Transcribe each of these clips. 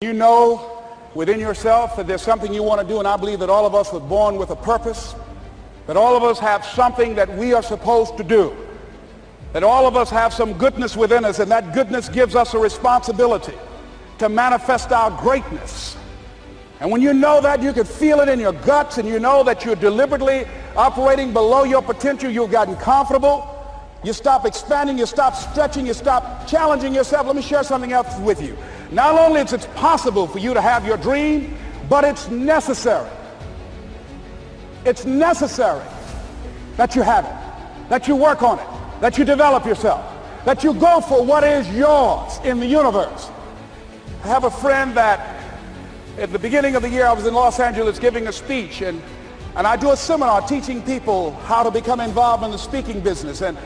You know within yourself that there's something you want to do, and I believe that all of us were born with a purpose, that all of us have something that we are supposed to do, that all of us have some goodness within us, and that goodness gives us a responsibility to manifest our greatness. And when you know that, you can feel it in your guts, and you know that you're deliberately operating below your potential. You've gotten comfortable. You stop expanding, you stop stretching, you stop challenging yourself. Let me share something else with you. Not only is it possible for you to have your dream, but it's necessary. It's necessary that you have it, that you work on it, that you develop yourself, that you go for what is yours in the universe. I have a friend that at the beginning of the year I was in Los Angeles giving a speech, and I do a seminar teaching people how to become involved in the speaking business, and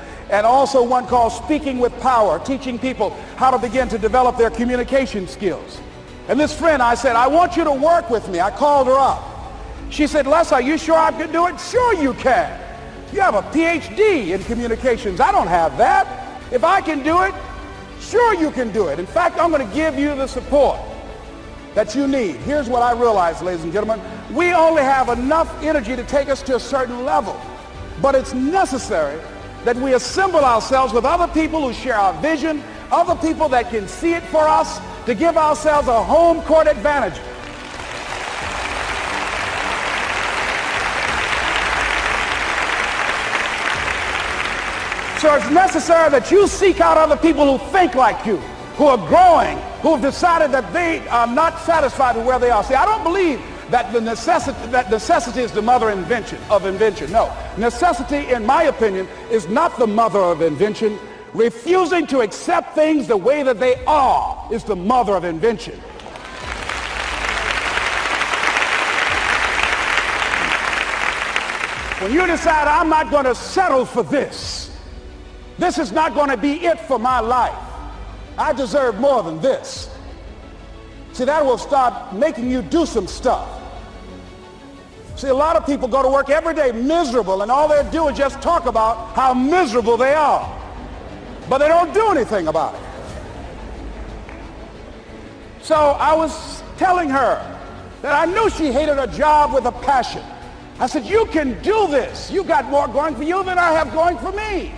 also one called Speaking with Power, teaching people how to begin to develop their communication skills. And this friend, I said, I want you to work with me. I called her up. She said, Les, are you sure I can do it? Sure you can. You have a PhD in communications. I don't have that. If I can do it, sure you can do it. In fact, I'm going to give you the support that you need. Here's what I realized, ladies and gentlemen. We only have enough energy to take us to a certain level, but it's necessary that we assemble ourselves with other people who share our vision, other people that can see it for us, to give ourselves a home court advantage. So it's necessary that you seek out other people who think like you, who are growing, who have decided that they are not satisfied with where they are. See, I don't believe that necessity is the mother of invention. No, necessity, in my opinion, is not the mother of invention. Refusing to accept things the way that they are is the mother of invention. When you decide, I'm not going to settle for this, this is not going to be it for my life, I deserve more than this. See, that will start making you do some stuff. See, a lot of people go to work every day miserable, and all they do is just talk about how miserable they are. But they don't do anything about it. So I was telling her that I knew she hated her job with a passion. I said, you can do this. You got more going for you than I have going for me.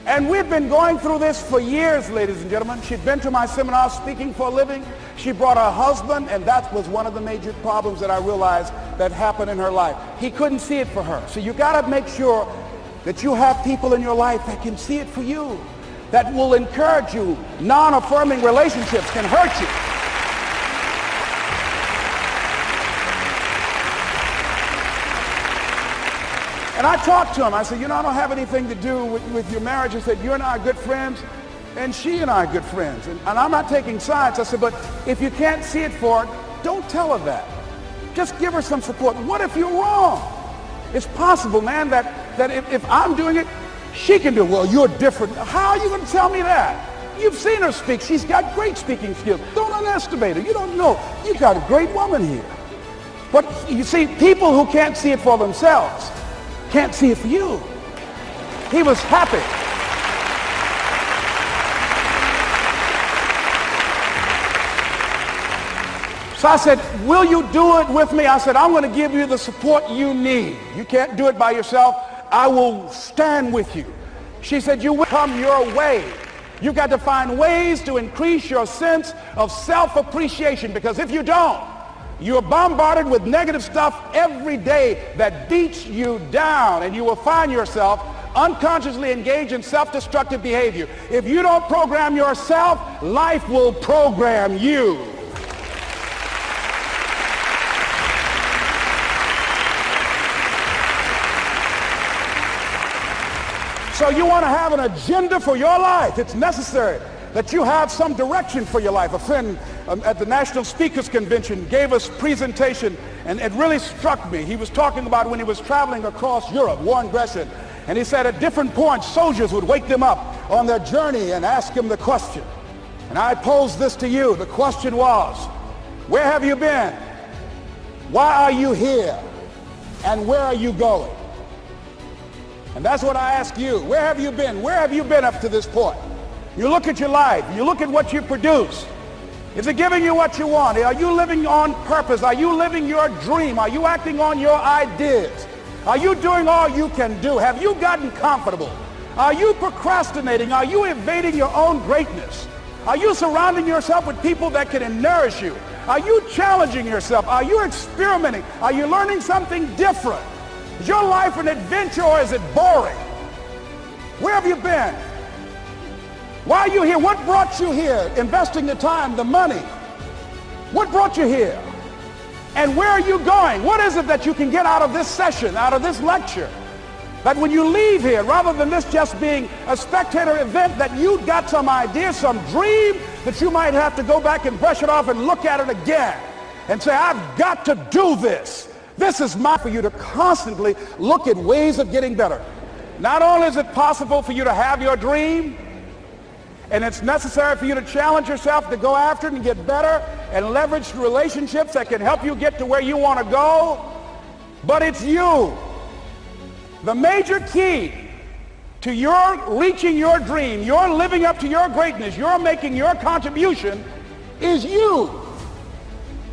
And we've been going through this for years, ladies and gentlemen. She'd been to my seminar speaking for a living. She brought her husband, and that was one of the major problems that I realized that happened in her life. He couldn't see it for her. So you got to make sure that you have people in your life that can see it for you, that will encourage you. Non-affirming relationships can hurt you. And I talked to him. I said, you know, I don't have anything to do with your marriage. I said, you and I are good friends, and she and I are good friends. And I'm not taking sides. I said, but if you can't see it for her, don't tell her that. Just give her some support. What if you're wrong? It's possible, man, that if I'm doing it, she can do it. Well, you're different. How are you going to tell me that? You've seen her speak. She's got great speaking skills. Don't underestimate her. You don't know. You got a great woman here. But you see, people who can't see it for themselves can't see it for you. He was happy. So I said, will you do it with me? I said, I'm going to give you the support you need. You can't do it by yourself. I will stand with you. She said, you will come your way. You got to find ways to increase your sense of self-appreciation, because if you don't, you're bombarded with negative stuff every day that beats you down, and you will find yourself unconsciously engaged in self-destructive behavior. If you don't program yourself, life will program you. So you want to have an agenda for your life. It's necessary that you have some direction for your life. A friend at the National Speakers Convention gave us a presentation, and it really struck me. He was talking about when he was traveling across Europe, war and aggression, and he said at different points, soldiers would wake them up on their journey and ask him the question. And I posed this to you. The question was, where have you been? Why are you here? And where are you going? And that's what I ask you. Where have you been? Where have you been up to this point? You look at your life. You look at what you produce. Is it giving you what you want? Are you living on purpose? Are you living your dream? Are you acting on your ideas? Are you doing all you can do? Have you gotten comfortable? Are you procrastinating? Are you evading your own greatness? Are you surrounding yourself with people that can nourish you? Are you challenging yourself? Are you experimenting? Are you learning something different? Is your life an adventure or is it boring? Where have you been? Why are you here? What brought you here? Investing the time, the money. What brought you here? And where are you going? What is it that you can get out of this session, out of this lecture? That when you leave here, rather than this just being a spectator event, that you got some idea, some dream, that you might have to go back and brush it off and look at it again and say, I've got to do this. This is for you to constantly look at ways of getting better. Not only is it possible for you to have your dream, and it's necessary for you to challenge yourself to go after it and get better and leverage relationships that can help you get to where you want to go, but it's you. The major key to your reaching your dream, your living up to your greatness, your making your contribution is you.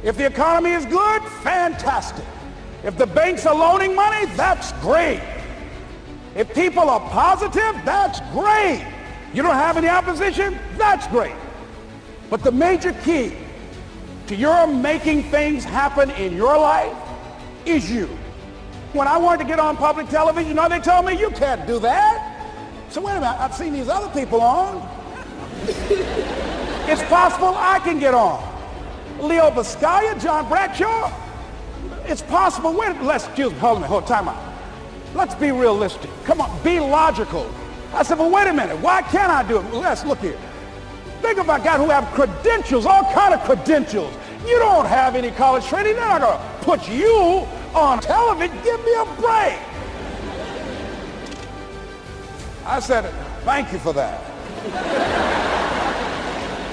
If the economy is good, fantastic. If the banks are loaning money, that's great. If people are positive, that's great. You don't have any opposition, that's great. But the major key to your making things happen in your life is you. When I wanted to get on public television, you know, they told me, you can't do that. So wait a minute, I've seen these other people on. It's possible I can get on. Leo Biscaya, John Bradshaw. It's possible. Hold time out. Let's be realistic. Come on, be logical. I said, well, wait a minute. Why can't I do it? Let's look here. Think about guys who have credentials, all kind of credentials. You don't have any college training. They're not going to put you on television. Give me a break. I said, thank you for that.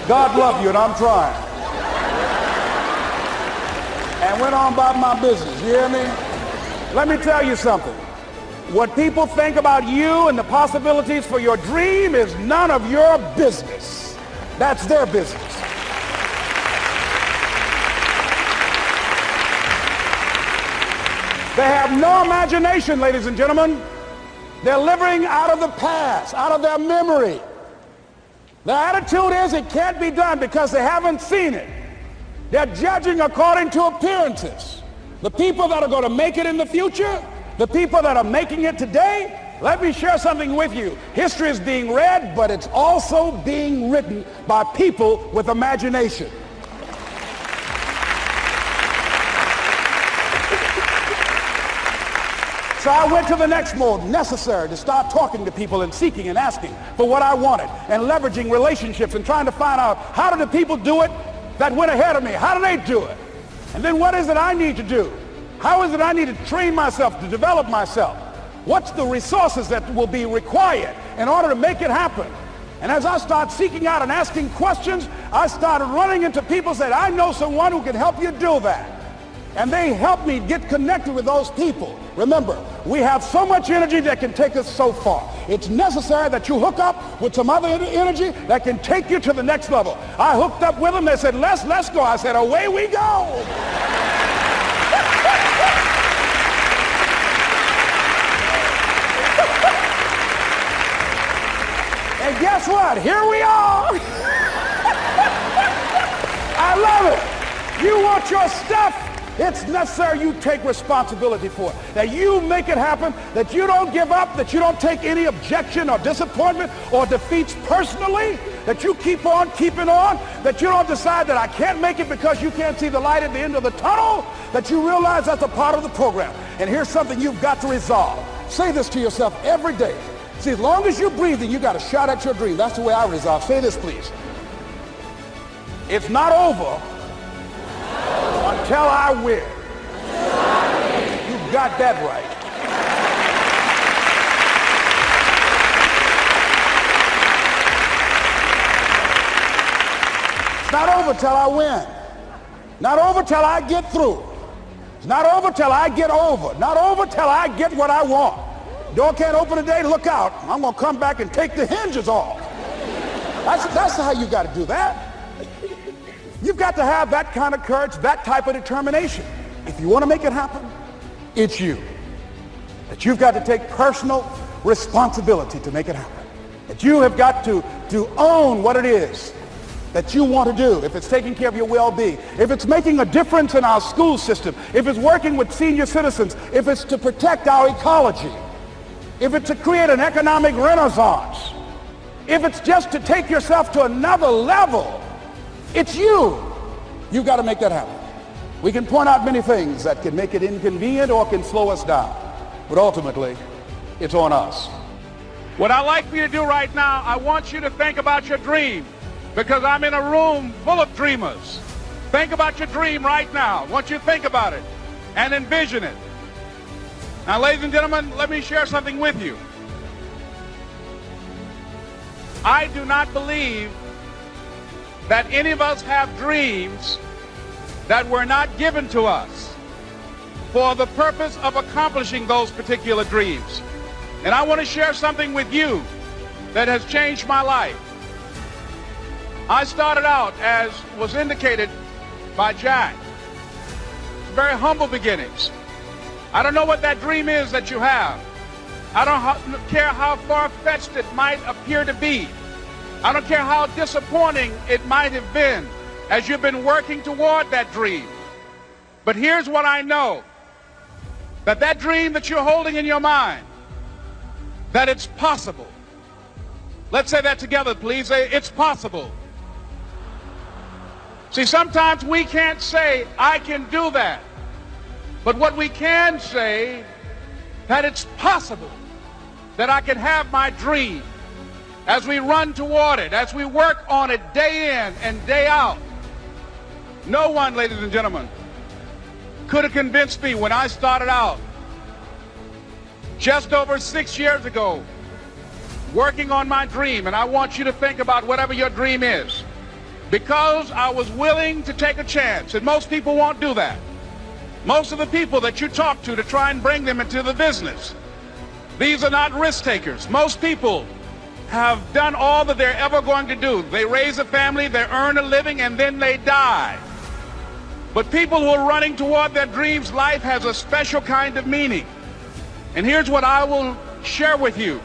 God love you, and I'm trying. And went on about my business. You hear me? Let me tell you something. What people think about you and the possibilities for your dream is none of your business. That's their business. They have no imagination, ladies and gentlemen. They're living out of the past, out of their memory. Their attitude is it can't be done because they haven't seen it. They're judging according to appearances. The people that are going to make it in the future, the people that are making it today, let me share something with you. History is being read, but it's also being written by people with imagination. So I went to the next mode, necessary to start talking to people and seeking and asking for what I wanted and leveraging relationships and trying to find out how did the people do it that went ahead of me? How do they do it? And then what is it I need to do? How is it I need to train myself, to develop myself? What's the resources that will be required in order to make it happen? And as I start seeking out and asking questions, I started running into people who said, I know someone who can help you do that. And they helped me get connected with those people. Remember, we have so much energy that can take us so far. It's necessary that you hook up with some other energy that can take you to the next level. I hooked up with them. They said, let's go. I said, away we go. And guess what? Here we are. I love it. You want your stuff? It's necessary you take responsibility for it, that you make it happen, that you don't give up, that you don't take any objection or disappointment or defeats personally, that you keep on keeping on, that you don't decide that I can't make it because you can't see the light at the end of the tunnel, that you realize that's a part of the program. And here's something you've got to resolve. Say this to yourself every day. See, as long as you're breathing, you got a shot at your dream. That's the way I resolve. Say this, please. It's not over until I win. You got that right. It's not over till I win. Not over till I get through. It's not over till I get over. Not over till I get what I want. Door can't open today, look out. I'm going to come back and take the hinges off. That's how you got to do that. You've got to have that kind of courage, that type of determination. If you want to make it happen, it's you. That you've got to take personal responsibility to make it happen. That you have got to own what it is that you want to do. If it's taking care of your well-being, if it's making a difference in our school system, if it's working with senior citizens, if it's to protect our ecology, if it's to create an economic renaissance, if it's just to take yourself to another level, it's you. You've got to make that happen. We can point out many things that can make it inconvenient or can slow us down, but ultimately, it's on us. What I'd like for you to do right now, I want you to think about your dream, because I'm in a room full of dreamers. Think about your dream right now. I want you to think about it and envision it. Now, ladies and gentlemen, let me share something with you. I do not believe that any of us have dreams that were not given to us for the purpose of accomplishing those particular dreams. And I want to share something with you that has changed my life. I started out, as was indicated by Jack, very humble beginnings. I don't know what that dream is that you have. I don't care how far-fetched it might appear to be. I don't care how disappointing it might have been as you've been working toward that dream. But here's what I know, that dream that you're holding in your mind, that it's possible. Let's say that together, please. Say, it's possible. See, sometimes we can't say, I can do that. But what we can say, that it's possible that I can have my dream as we run toward it, as we work on it day in and day out. No one, ladies and gentlemen, could have convinced me when I started out just over 6 years ago working on my dream. And I want you to think about whatever your dream is, because I was willing to take a chance. And most people won't do that. Most of the people that you talk to try and bring them into the business, these are not risk takers. Most people have done all that they're ever going to do. They raise a family, they earn a living, and then they die. But people who are running toward their dreams, life has a special kind of meaning. And here's what I will share with you,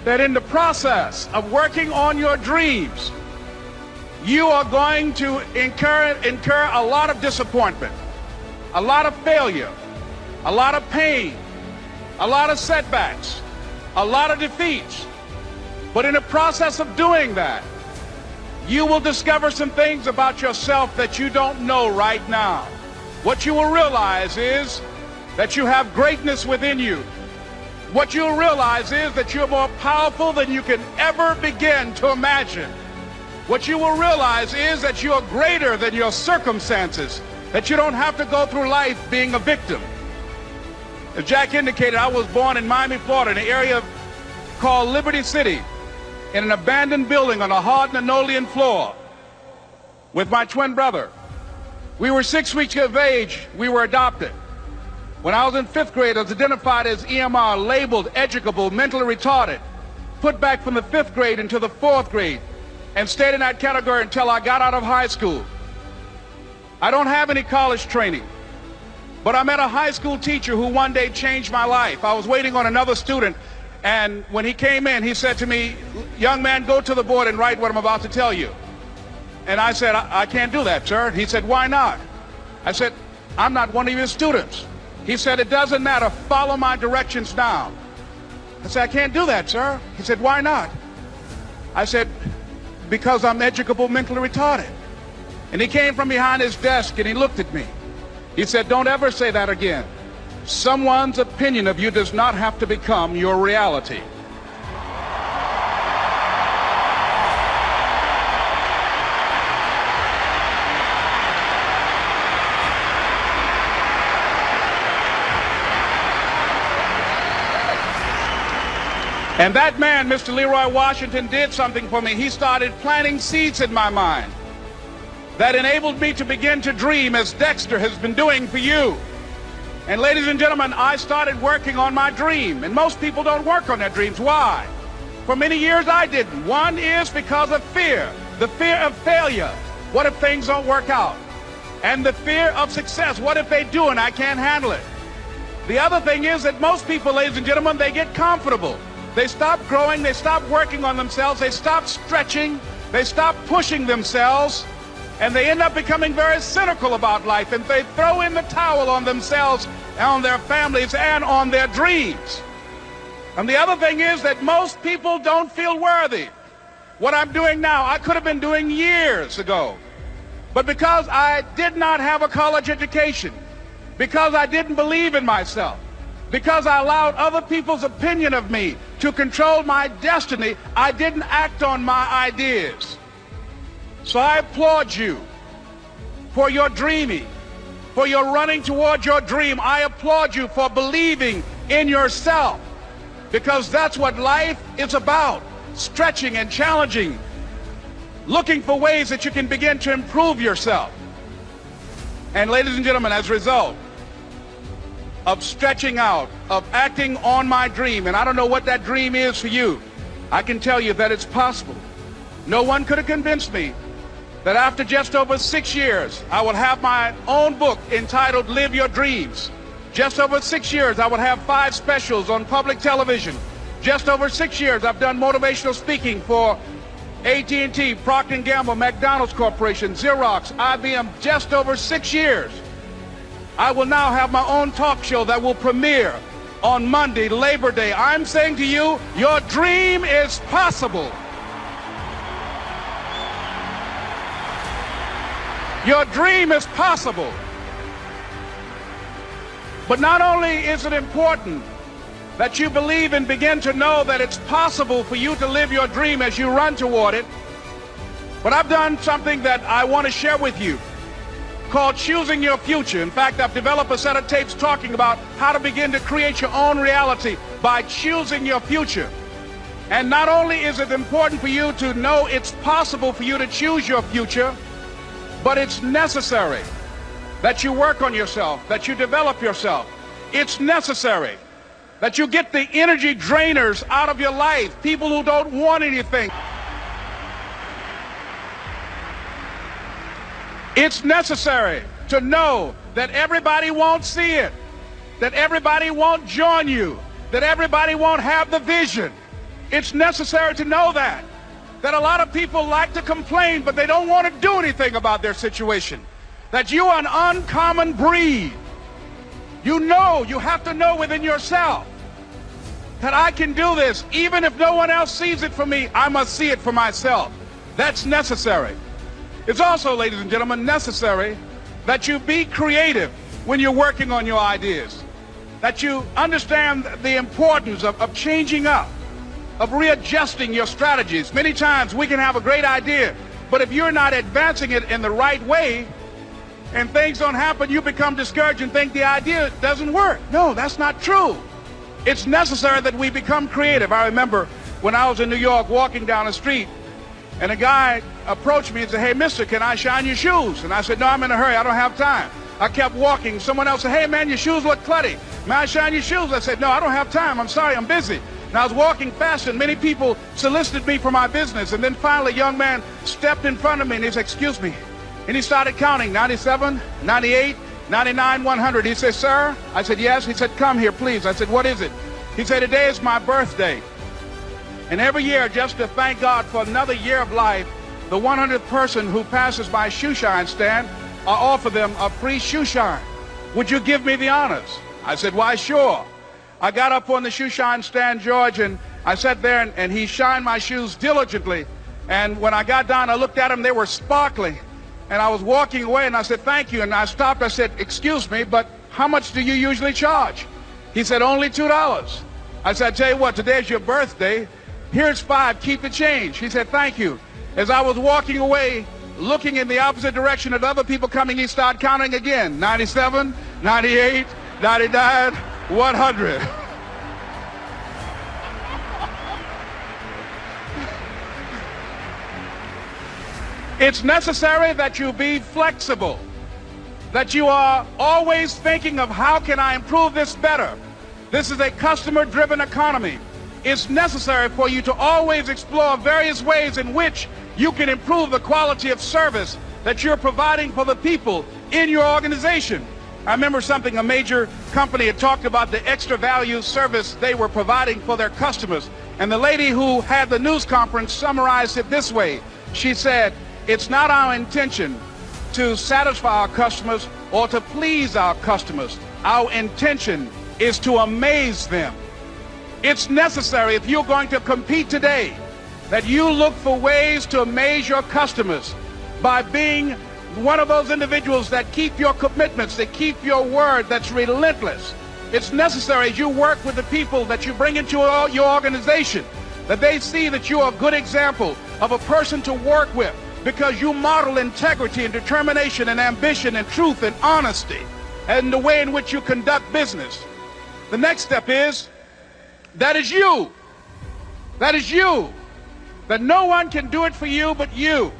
that in the process of working on your dreams, you are going to incur a lot of disappointment, a lot of failure, a lot of pain, a lot of setbacks, a lot of defeats. But in the process of doing that, you will discover some things about yourself that you don't know right now. What you will realize is that you have greatness within you. What you'll realize is that you're more powerful than you can ever begin to imagine. What you will realize is that you're greater than your circumstances, that you don't have to go through life being a victim. As Jack indicated, I was born in Miami, Florida, in an area called Liberty City, in an abandoned building on a hard linoleum floor with my twin brother. We were 6 weeks of age. We were adopted. When I was in 5th grade, I was identified as EMR, labeled educable, mentally retarded, put back from the 5th grade into the 4th grade, and stayed in that category until I got out of high school. I don't have any college training, but I met a high school teacher who one day changed my life. I was waiting on another student, and when he came in, he said to me, young man, go to the board and write what I'm about to tell you. And I said, I can't do that, sir. He said, why not? I said, I'm not one of your students. He said, it doesn't matter, follow my directions now. I said, I can't do that, sir. He said, why not? I said, because I'm educable, mentally retarded. And he came from behind his desk and he looked at me. He said, don't ever say that again. Someone's opinion of you does not have to become your reality. And that man, Mr. Leroy Washington, did something for me. He started planting seeds in my mind that enabled me to begin to dream, as Dexter has been doing for you. And ladies and gentlemen, I started working on my dream. And most people don't work on their dreams. Why? For many years I didn't. One is because of fear, the fear of failure, What if things don't work out? And the fear of success. What if they do and I can't handle it? The other thing is that most people, ladies and gentlemen, they get comfortable. They stop growing, they stop working on themselves, they stop stretching, they stop pushing themselves, and they end up becoming very cynical about life, and they throw in the towel on themselves, on their families, and on their dreams. And the other thing is that most people don't feel worthy. What I'm doing now, I could have been doing years ago. But because I did not have a college education, because I didn't believe in myself, because I allowed other people's opinion of me to control my destiny, I didn't act on my ideas. So I applaud you for your dreaming, for your running toward your dream. I applaud you for believing in yourself, because that's what life is about, stretching and challenging, looking for ways that you can begin to improve yourself. And ladies and gentlemen, as a result of stretching out, of acting on my dream, and I don't know what that dream is for you, I can tell you that it's possible. No one could have convinced me that after just over 6 years, I would have my own book entitled Live Your Dreams. Just over 6 years, I would have 5 specials on public television. Just over 6 years, I've done motivational speaking for AT&T, Procter & Gamble, McDonald's Corporation, Xerox, IBM. Just over 6 years. I will now have my own talk show that will premiere on Monday, Labor Day. I'm saying to you, your dream is possible. Your dream is possible. But not only is it important that you believe and begin to know that it's possible for you to live your dream as you run toward it, but I've done something that I want to share with you called Choosing Your Future. In fact, I've developed a set of tapes talking about how to begin to create your own reality by choosing your future. And not only is it important for you to know it's possible for you to choose your future, but it's necessary that you work on yourself, that you develop yourself. It's necessary that you get the energy drainers out of your life, people who don't want anything. It's necessary to know that everybody won't see it, that everybody won't join you, that everybody won't have the vision. It's necessary to know that a lot of people like to complain, but they don't want to do anything about their situation, that you are an uncommon breed. You know, you have to know within yourself that I can do this. Even if no one else sees it for me, I must see it for myself. That's necessary. It's also, ladies and gentlemen, necessary that you be creative when you're working on your ideas, that you understand the importance of changing up, of readjusting your strategies. Many times we can have a great idea, but if you're not advancing it in the right way and things don't happen, you become discouraged and think the idea doesn't work. No, that's not true. It's necessary that we become creative. I remember when I was in New York walking down the street, and a guy approached me and said, "Hey, mister, can I shine your shoes?" And I said, "No, I'm in a hurry. I don't have time." I kept walking. Someone else said, "Hey, man, your shoes look clutty. May I shine your shoes?" I said, "No, I don't have time. I'm sorry, I'm busy." And I was walking fast, and many people solicited me for my business. And then finally, a young man stepped in front of me, and he said, "Excuse me." And he started counting, 97, 98, 99, 100. He said, "Sir?" I said, "Yes." He said, "Come here, please." I said, "What is it?" He said, "Today is my birthday. And every year, just to thank God for another year of life, the 100th person who passes my shoe shine stand, I offer them a free shoe shine. Would you give me the honors?" I said, "Why, sure." I got up on the shoe shine stand, George, and I sat there, and he shined my shoes diligently. And when I got down, I looked at them, they were sparkling. And I was walking away, and I said, "Thank you." And I stopped, I said, "Excuse me, but how much do you usually charge?" He said, "Only $2. I said, "I tell you what, today's your birthday. Here's $5, keep the change." He said, "Thank you." As I was walking away, looking in the opposite direction at other people coming, he started counting again. 97, 98, 99, 100. It's necessary that you be flexible, that you are always thinking of how can I improve this better. This is a customer-driven economy. It's necessary for you to always explore various ways in which you can improve the quality of service that you're providing for the people in your organization. I remember something, a major company had talked about the extra value service they were providing for their customers. And the lady who had the news conference summarized it this way. She said, it's not our intention to satisfy our customers or to please our customers. Our intention is to amaze them. It's necessary, if you're going to compete today, that you look for ways to amaze your customers by being one of those individuals that keep your commitments, that keep your word, that's relentless. It's necessary as you work with the people that you bring into your organization, that they see that you are a good example of a person to work with, because you model integrity and determination and ambition and truth and honesty and the way in which you conduct business. The next step is, that is you. That is you. That no one can do it for you but you.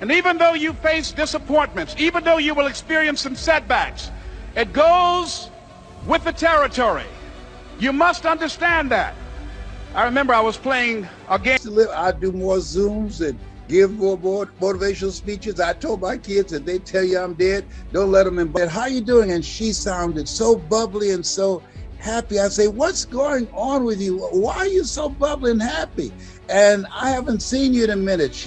And even though you face disappointments, even though you will experience some setbacks, it goes with the territory. You must understand that. I remember I was playing a game. I do more Zooms and give more motivational speeches. I told my kids that they tell you I'm dead, don't let them in bed. How you doing? And she sounded so bubbly and so happy. I say, what's going on with you? Why are you so bubbly and happy? And I haven't seen you in a minute. She